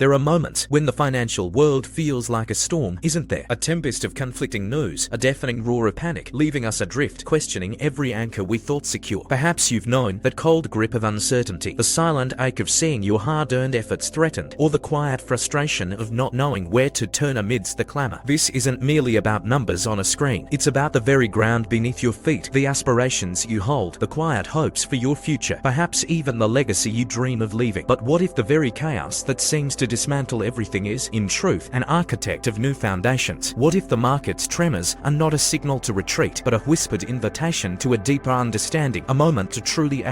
There are moments when the financial world feels like a storm, isn't there? A tempest of conflicting news, a deafening roar of panic, leaving us adrift, questioning every anchor we thought secure. Perhaps you've known that cold grip of uncertainty, the silent ache of seeing your hard-earned efforts threatened, or the quiet frustration of not knowing where to turn amidst the clamor. This isn't merely about numbers on a screen. It's about the very ground beneath your feet, the aspirations you hold, the quiet hopes for your future, perhaps even the legacy you dream of leaving. But what if the very chaos that seems to dismantle everything is, in truth, an architect of new foundations? What if the market's tremors are not a signal to retreat, but a whispered invitation to a deeper understanding, a moment to truly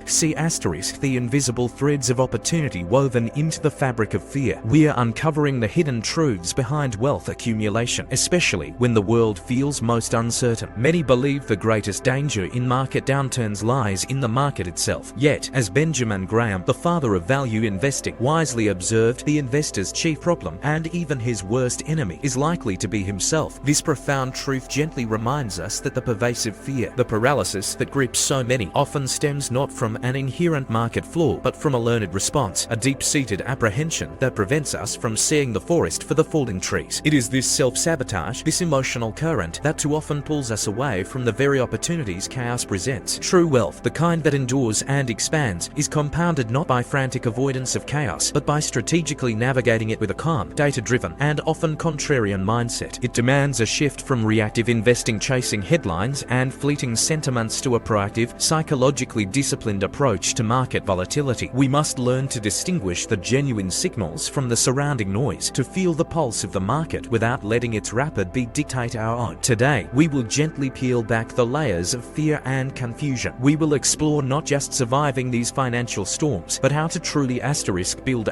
see the invisible threads of opportunity woven into the fabric of fear? We're uncovering the hidden truths behind wealth accumulation, especially when the world feels most uncertain. Many believe the greatest danger in market downturns lies in the market itself. Yet, as Benjamin Graham, the father of value investing, wisely observed, the investor's chief problem, and even his worst enemy, is likely to be himself. This profound truth gently reminds us that the pervasive fear, the paralysis that grips so many, often stems not from an inherent market flaw, but from a learned response, a deep-seated apprehension that prevents us from seeing the forest for the fallen trees. It is this self-sabotage, this emotional current, that too often pulls us away from the very opportunities chaos presents. True wealth, the kind that endures and expands, is compounded not by frantic avoidance of chaos, but by strategically navigating it with a calm, data-driven, and often contrarian mindset. It demands a shift from reactive investing chasing headlines and fleeting sentiments to a proactive, psychologically disciplined approach to market volatility. We must learn to distinguish the genuine signals from the surrounding noise, to feel the pulse of the market without letting its rapid beat dictate our own. Today, we will gently peel back the layers of fear and confusion. We will explore not just surviving these financial storms, but how to truly build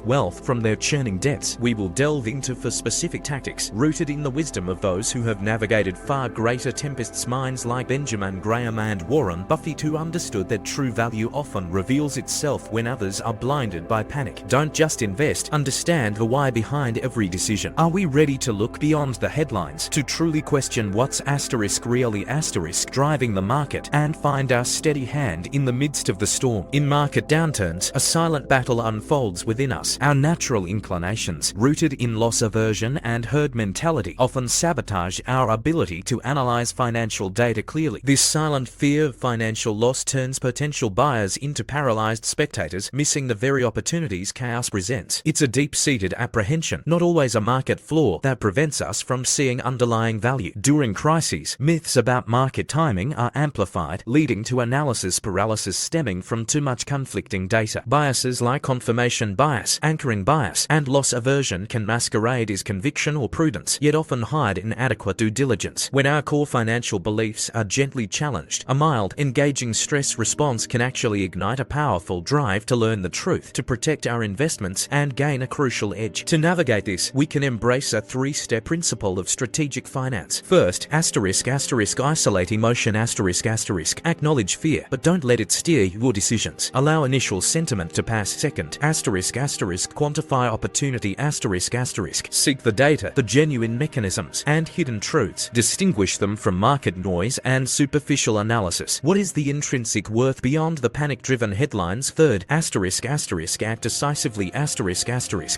wealth from their churning depths. We will delve into specific tactics rooted in the wisdom of those who have navigated far greater tempests, minds like Benjamin Graham and Warren Buffett, who understood that true value often reveals itself when others are blinded by panic. Don't just invest, understand the why behind every decision. Are we ready to look beyond the headlines, to truly question what's really driving the market, and find our steady hand in the midst of the storm? In market downturns, a silent battle unfolds within us. Our natural inclinations, rooted in loss aversion and herd mentality, often sabotage our ability to analyze financial data clearly. This silent fear of financial loss turns potential buyers into paralyzed spectators, missing the very opportunities chaos presents. It's a deep-seated apprehension, not always a market flaw, that prevents us from seeing underlying value. During crises, myths about market timing are amplified, leading to analysis paralysis stemming from too much conflicting data. Biases like confirmation bias, anchoring bias, and loss aversion can masquerade as conviction or prudence, yet often hide inadequate due diligence. When our core financial beliefs are gently challenged, a mild, engaging stress response can actually ignite a powerful drive to learn the truth, to protect our investments, and gain a crucial edge. To navigate this, we can embrace a three-step principle of strategic finance. First, isolate emotion, acknowledge fear, but don't let it steer your decisions. Allow initial sentiment to pass. Second, quantify opportunity, seek the data, the genuine mechanisms, and hidden truths. Distinguish them from market noise and superficial analysis. What is the intrinsic worth beyond the panic-driven headlines? Third, act decisively,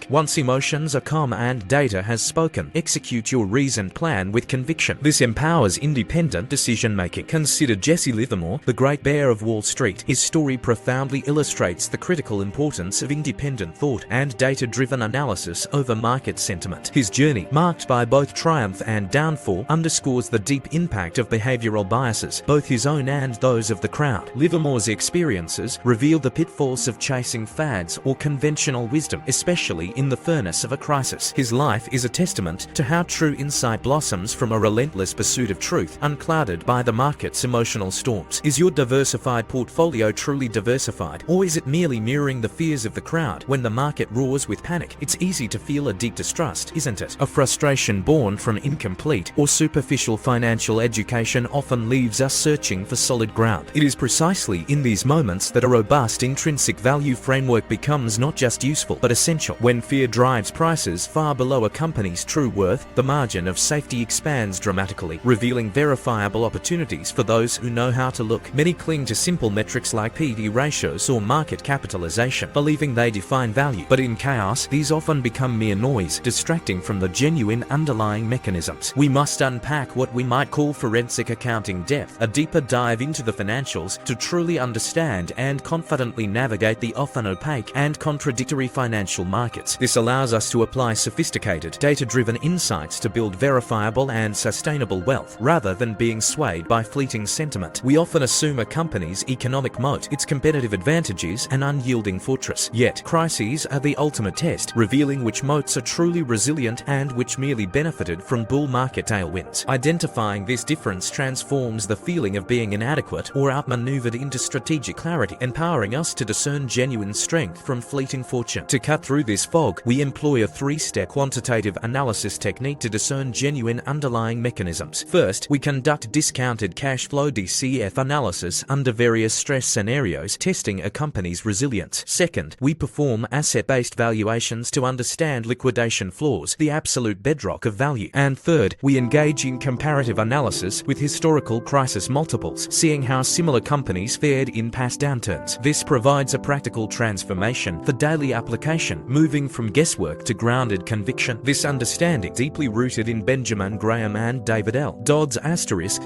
once emotions are calm and data has spoken, execute your reasoned plan with conviction. This empowers independent decision-making. Consider Jesse Livermore, the great bear of Wall Street. His story profoundly illustrates the critical importance of independent thought and data-driven analysis over market sentiment. His journey, marked by both triumph and downfall, underscores the deep impact of behavioral biases, both his own and those of the crowd. Livermore's experiences reveal the pitfalls of chasing fads or conventional wisdom, especially in the furnace of a crisis. His life is a testament to how true insight blossoms from a relentless pursuit of truth, unclouded by the market's emotional storms. Is your diversified portfolio truly diversified, or is it merely mirroring the fears of the crowd? When the market roars with panic, it's easy to feel a deep distrust, isn't it? A frustration born from incomplete or superficial financial education often leaves us searching for solid ground. It is precisely in these moments that a robust intrinsic value framework becomes not just useful, but essential. When fear drives prices far below a company's true worth, the margin of safety expands dramatically, revealing verifiable opportunities for those who know how to look. Many cling to simple metrics like P/E ratios or market capitalization, believing they define value. value. But in chaos, these often become mere noise, distracting from the genuine underlying mechanisms. We must unpack what we might call forensic accounting depth, a deeper dive into the financials to truly understand and confidently navigate the often opaque and contradictory financial markets. This allows us to apply sophisticated, data-driven insights to build verifiable and sustainable wealth, rather than being swayed by fleeting sentiment. We often assume a company's economic moat, its competitive advantages, an unyielding fortress. Yet, crises are the ultimate test, revealing which moats are truly resilient and which merely benefited from bull market tailwinds. Identifying this difference transforms the feeling of being inadequate or outmaneuvered into strategic clarity, empowering us to discern genuine strength from fleeting fortune. To cut through this fog, we employ a three-step quantitative analysis technique to discern genuine underlying mechanisms. First, we conduct discounted cash flow DCF analysis under various stress scenarios, testing a company's resilience. Second, we perform asset-based valuations to understand liquidation flaws, the absolute bedrock of value. And third, we engage in comparative analysis with historical crisis multiples, seeing how similar companies fared in past downturns. This provides a practical transformation for daily application, moving from guesswork to grounded conviction. This understanding, deeply rooted in Benjamin Graham and David L. Dodd's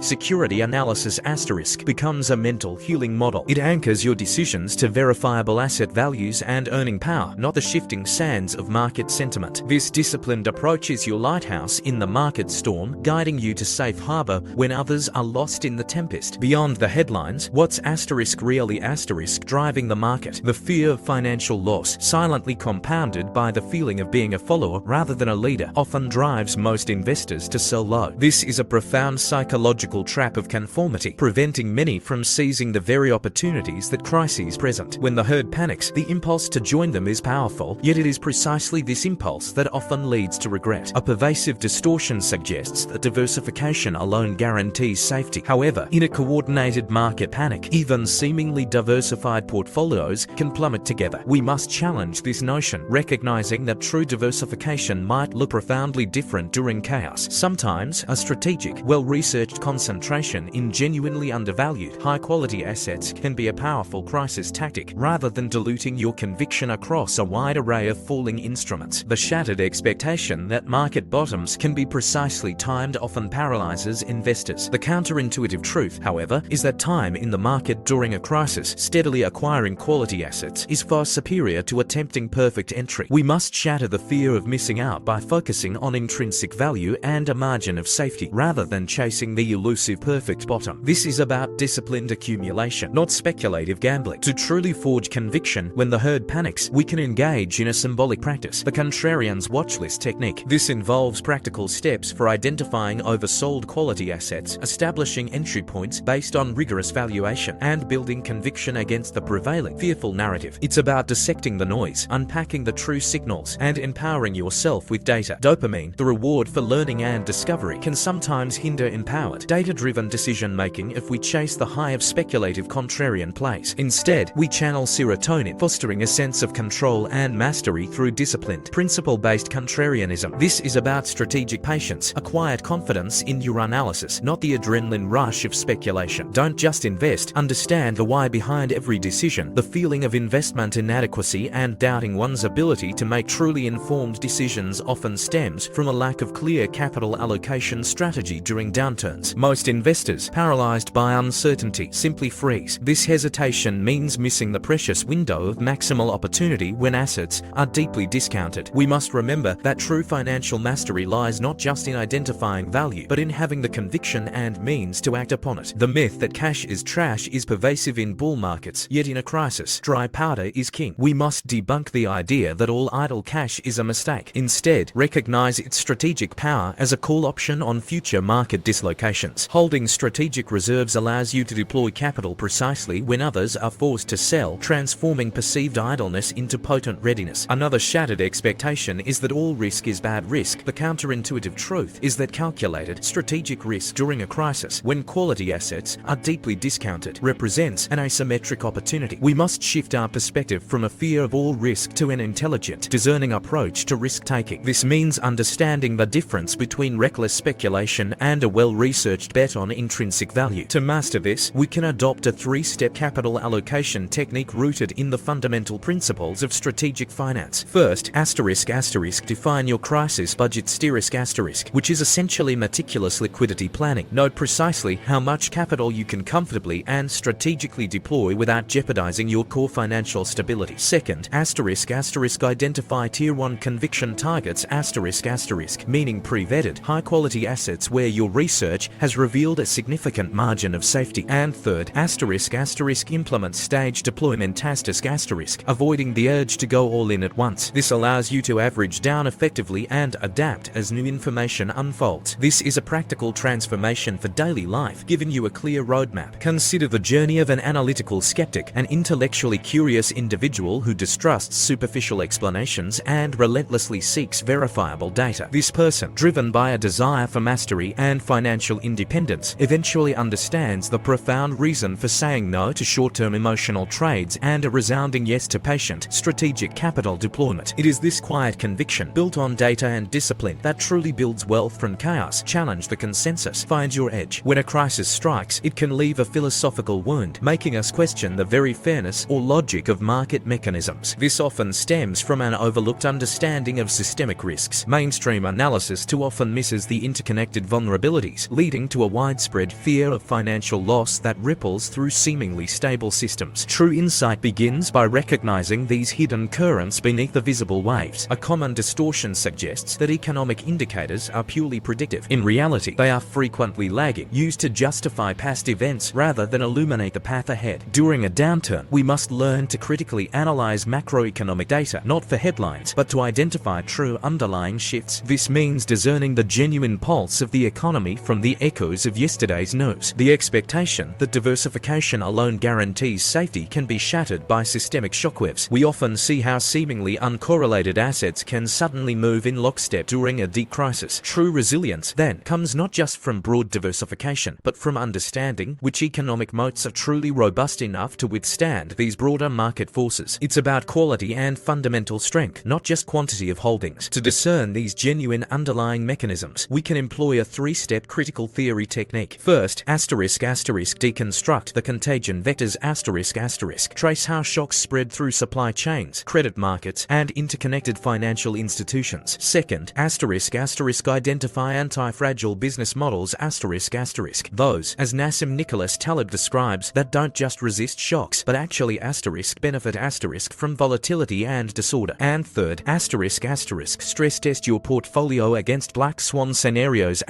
security analysis becomes a mental healing model. It anchors your decisions to verifiable asset values and earning power, not the shifting sands of market sentiment. This disciplined approach is your lighthouse in the market storm, guiding you to safe harbor when others are lost in the tempest. Beyond the headlines, what's really driving the market? The fear of financial loss, silently compounded by the feeling of being a follower rather than a leader, often drives most investors to sell low. This is a profound psychological trap of conformity, preventing many from seizing the very opportunities that crises present. When the herd panics, the impulse to join them is powerful, yet it is precisely this impulse that often leads to regret. A pervasive distortion suggests that diversification alone guarantees safety. However, in a coordinated market panic, even seemingly diversified portfolios can plummet together. We must challenge this notion, recognizing that true diversification might look profoundly different during chaos. Sometimes, a strategic, well-researched concentration in genuinely undervalued, high-quality assets can be a powerful crisis tactic, rather than diluting your conviction across a wide array of falling instruments. The shattered expectation that market bottoms can be precisely timed often paralyzes investors. The counterintuitive truth, however, is that time in the market during a crisis, steadily acquiring quality assets, is far superior to attempting perfect entry. We must shatter the fear of missing out by focusing on intrinsic value and a margin of safety, rather than chasing the elusive perfect bottom. This is about disciplined accumulation, not speculative gambling. To truly forge conviction when the herd panics, we can engage in a symbolic practice, the Contrarian's watchlist technique. This involves practical steps for identifying oversold quality assets, establishing entry points based on rigorous valuation, and building conviction against the prevailing, fearful narrative. It's about dissecting the noise, unpacking the true signals, and empowering yourself with data. Dopamine, the reward for learning and discovery, can sometimes hinder empowered, data-driven decision-making if we chase the high of speculative contrarian plays. Instead, we channel serotonin, fostering a sense of control and mastery through disciplined, principle-based contrarianism. This is about strategic patience, a quiet confidence in your analysis, not the adrenaline rush of speculation. Don't just invest, understand the why behind every decision. The feeling of investment inadequacy and doubting one's ability to make truly informed decisions often stems from a lack of clear capital allocation strategy during downturns. Most investors, paralyzed by uncertainty, simply freeze. This hesitation means missing the precious window of maximal opportunity when assets are deeply discounted. We must remember that true financial mastery lies not just in identifying value, but in having the conviction and means to act upon it. The myth that cash is trash is pervasive in bull markets, yet in a crisis, dry powder is king. We must debunk the idea that all idle cash is a mistake. Instead, recognize its strategic power as a call option on future market dislocations. Holding strategic reserves allows you to deploy capital precisely when others are forced to sell, transforming perceived idleness into potent readiness. Another shattered expectation is that all risk is bad risk. The counterintuitive truth is that calculated, strategic risk during a crisis, when quality assets are deeply discounted, represents an asymmetric opportunity. We must shift our perspective from a fear of all risk to an intelligent, discerning approach to risk-taking. This means understanding the difference between reckless speculation and a well-researched bet on intrinsic value. To master this, we can adopt a three-step capital allocation technique rooted in the fundamental principles of strategic finance. First, define your crisis budget which is essentially meticulous liquidity planning. Note precisely how much capital you can comfortably and strategically deploy without jeopardizing your core financial stability. Second, identify Tier 1 conviction targets meaning pre-vetted, high-quality assets where your research has revealed a significant margin of safety. And third, implement stage deployment avoiding the urge to go all in at once. This allows you to average down effectively and adapt as new information unfolds. This is a practical transformation for daily life, giving you a clear roadmap. Consider the journey of an analytical skeptic, an intellectually curious individual who distrusts superficial explanations and relentlessly seeks verifiable data. This person, driven by a desire for mastery and financial independence, eventually understands the profound reason for saying no to short-term emotional trades and a resounding yes to patient, strategic capital deployment. It is this quiet conviction, built on data and discipline, that truly builds wealth from chaos. Challenge the consensus. Find your edge. When a crisis strikes, it can leave a philosophical wound, making us question the very fairness or logic of market mechanisms. This often stems from an overlooked understanding of systemic risks. Mainstream analysis too often misses the interconnected vulnerabilities, leading to a widespread fear of financial loss that ripples through seemingly stable systems. True insight begins by recognizing these hidden currents beneath the visible waves. A common distortion suggests that economic indicators are purely predictive. In reality, they are frequently lagging, used to justify past events rather than illuminate the path ahead. During a downturn, we must learn to critically analyze macroeconomic data, not for headlines, but to identify true underlying shifts. This means discerning the genuine pulse of the economy from the echoes of yesterday's news. The expectation that diversification alone guarantees safety can be shattered by systemic shockwaves. We often see how seemingly uncorrelated assets can suddenly move in lockstep during a deep crisis. True resilience, then, comes not just from broad diversification, but from understanding which economic moats are truly robust enough to withstand these broader market forces. It's about quality and fundamental strength, not just quantity of holdings. To discern these genuine underlying mechanisms, we can employ a three-step critical theory technique. First, deconstruct the contagion vectors trace how shocks spread through supply chains, credit markets, and interconnected financial institutions. Second, identify anti-fragile business models those, as Nassim Nicholas Taleb describes, that don't just resist shocks, but actually benefit from volatility and disorder. And third, stress test your portfolio against black swan scenarios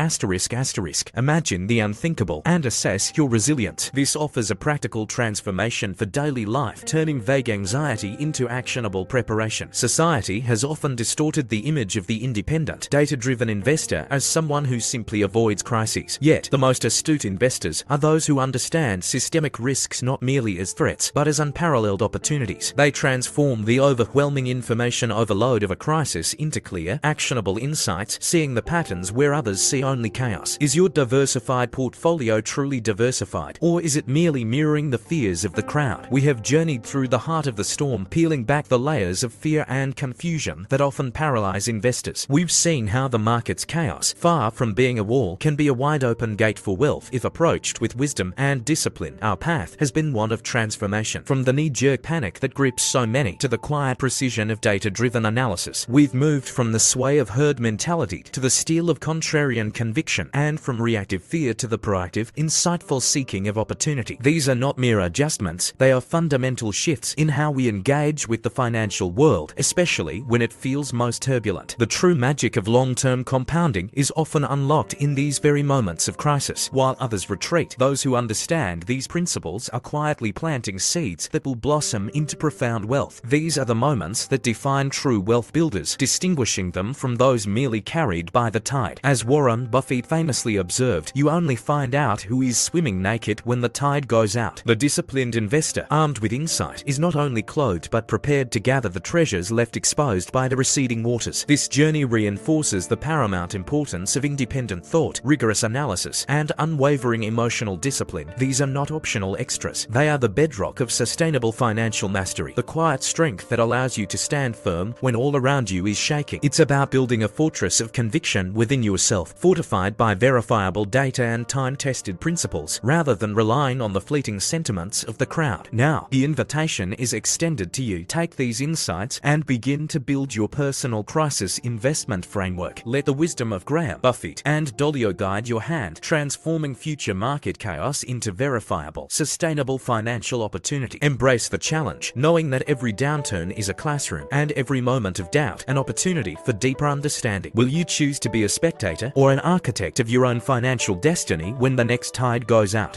imagine the unthinkable and assess your resilience. This offers a practical transformation for daily life, turning vague anxiety into actionable preparation. Society has often distorted the image of the independent, data-driven investor as someone who simply avoids crises. Yet, the most astute investors are those who understand systemic risks not merely as threats, but as unparalleled opportunities. They transform the overwhelming information overload of a crisis into clear, actionable insights, seeing the patterns where others see only chaos. Is your diversified portfolio truly diversified, or is it merely mirroring the fears of the crowd? We have journeyed through the heart of the storm, peeling back the layers of fear and confusion that often paralyze investors. We've seen how the market's chaos, far from being a wall, can be a wide-open gate for wealth if approached with wisdom and discipline. Our path has been one of transformation. From the knee-jerk panic that grips so many to the quiet precision of data-driven analysis, we've moved from the sway of herd mentality to the steel of contrarian conviction, and from reactive fear to the proactive, insightful seeking of opportunity. These are not mere adjustments, they are fundamental shifts in how we engage with the financial world, especially when it feels most turbulent. The true magic of long-term compounding is often unlocked in these very moments of crisis. While others retreat, those who understand these principles are quietly planting seeds that will blossom into profound wealth. These are the moments that define true wealth builders, distinguishing them from those merely carried by the tide. As Warren Buffett famously observed, you only find out who is swimming naked when the tide goes out. The disciplined investor, armed with insight, is not only clothed but prepared to gather the treasures left exposed by the receding waters. This journey reinforces the paramount importance of independent thought, rigorous analysis, and unwavering emotional discipline. These are not optional extras. They are the bedrock of sustainable financial mastery, the quiet strength that allows you to stand firm when all around you is shaking. It's about building a fortress of conviction within yourself, fortified by verifiable data and time-tested principles, rather than relying on the fleeting sentiments of the crowd. Now, the invitation is extended to you. take these insights and begin to build your personal crisis investment framework. Let the wisdom of Graham, Buffett, and Dolio guide your hand, transforming future market chaos into verifiable, sustainable financial opportunity. Embrace the challenge, knowing that every downturn is a classroom and every moment of doubt an opportunity for deeper understanding. Will you choose to be a spectator or an architect of your own financial destiny when the next tide goes out?